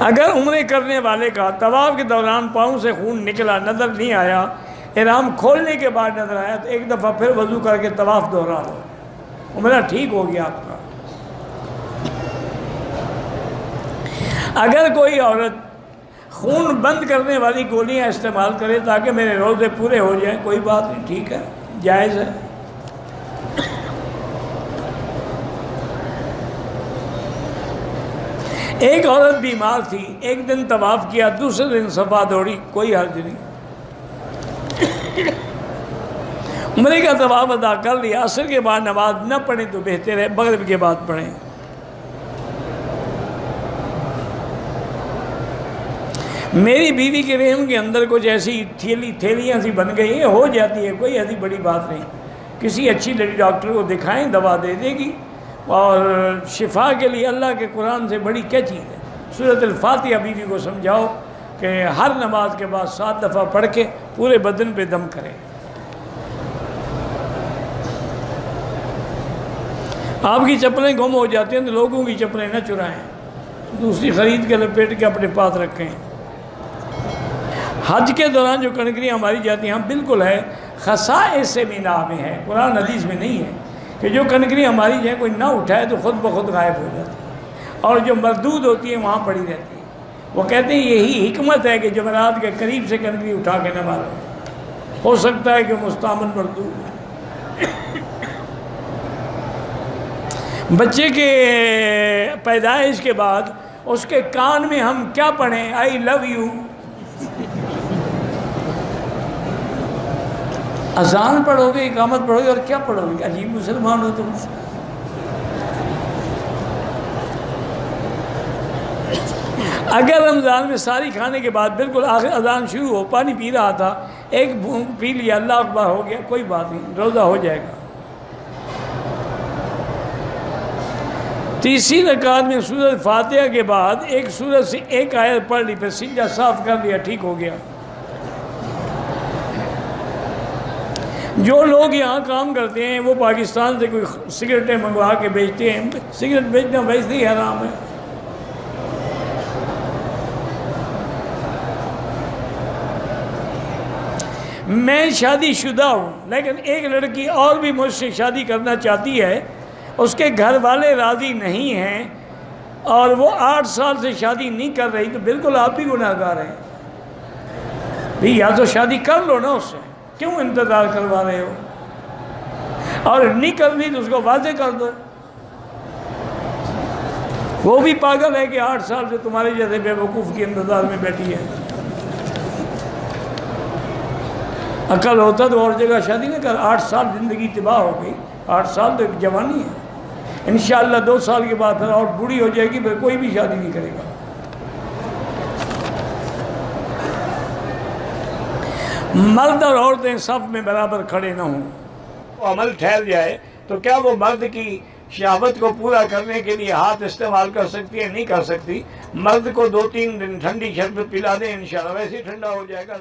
अगर उम्रे करने वाले का तवाफ के दौरान पाँव से खून निकला नज़र नहीं आया, इहराम खोलने के बाद नज़र आया, तो एक दफ़ा फिर वज़ू करके तवाफ दोहरा लो, उम्रा ठीक हो गया आपका। अगर कोई औरत खून बंद करने वाली गोलियां इस्तेमाल करे ताकि मेरे रोज़े पूरे हो जाएं, कोई बात नहीं, ठीक है, जायज़ है। एक औरत बीमार थी, एक दिन तवाफ़ किया, दूसरे दिन सफ़ा दौड़ी, कोई हर्ज नहीं। उम्रे का तवाफ़ अदा कर लिया, असर के बाद नमाज न पढ़ें तो बेहतर है, मगरिब के बाद पढ़ें। मेरी बीवी के रेहम के अंदर कुछ ऐसी थैलियाँ सी बन गई हैं, हो जाती है, कोई ऐसी बड़ी बात नहीं। किसी अच्छी लेडी डॉक्टर को दिखाएं, दवा दे देगी। और शिफा के लिए अल्लाह के कुरान से बड़ी क्या चीज़ है। सूरत अल-फातिहा बीवी को समझाओ कि हर नमाज के बाद 7 दफ़ा पढ़ के पूरे बदन पे दम करें। आपकी चप्पलें गुम हो जाती हैं तो लोगों की चप्पलें न चुराएं, दूसरी ख़रीद के लपेट के अपने पास रखें। हज के दौरान जो कनकरियाँ मारी जाती हैं, हाँ बिल्कुल है, खसाइस से मीना में है, कुरान हदीस में नहीं है कि जो कनकरियाँ मारी जाए कोई ना उठाए तो ख़ुद ब खुद गायब हो जाती है, और जो मरदूद होती है वहाँ पड़ी रहती है। वो कहते हैं यही हिकमत है कि जमरात के करीब से कनकरी उठा के न मारो, हो सकता है कि मुस्तामन मरदूद है। बच्चे के पैदाइश के बाद उसके कान में हम क्या पढ़ें? I love you. अजान पढ़ोगे, इकामत पढ़ोगे और क्या पढ़ोगे? अजीब मुसलमान हो तुम। अगर रमज़ान में सारी खाने के बाद बिल्कुल आखिर अजान शुरू हो, पानी पी रहा था, एक बूंद पी लिया, अल्लाह अकबर हो गया, कोई बात नहीं, रोज़ा हो जाएगा। तीसरी रकात में सूरत फातिहा के बाद एक सूरत से एक आयत पढ़ ली, फिर सिज्जा साफ कर लिया, ठीक हो गया। जो लोग यहाँ काम करते हैं वो पाकिस्तान से कोई सिगरेटें मंगवा के बेचते हैं, सिगरेट बेचना वैसे ही हराम है। मैं शादीशुदा हूँ, लेकिन एक लड़की और भी मुझसे शादी करना चाहती है, उसके घर वाले राज़ी नहीं हैं और वो 8 साल से शादी नहीं कर रही, तो बिल्कुल आप भी गुनाहगार हैं भाई। या तो शादी कर लो ना उससे, क्यों इंतज़ार करवा रहे हो? और नहीं करनी तो उसको वाज़े कर दो। वो भी पागल है कि 8 साल से तुम्हारे जैसे बेवकूफ़ के इंतज़ार में बैठी है। अकल होता तो और जगह शादी न कर। 8 साल ज़िंदगी तबाह हो गई। 8 साल तो एक जवानी है, इंशाअल्लाह 2 साल के बाद फिर और बूढ़ी हो जाएगी, फिर कोई भी शादी नहीं करेगा। मर्द और औरतें सब में बराबर खड़े न हों, तो अमल ठहर जाए, तो क्या वो मर्द की शहावत को पूरा करने के लिए हाथ इस्तेमाल कर सकती है? नहीं कर सकती। मर्द को 2-3 दिन ठंडी शरबत पिला दें, इंशाअल्लाह वैसे ही ठंडा हो जाएगा।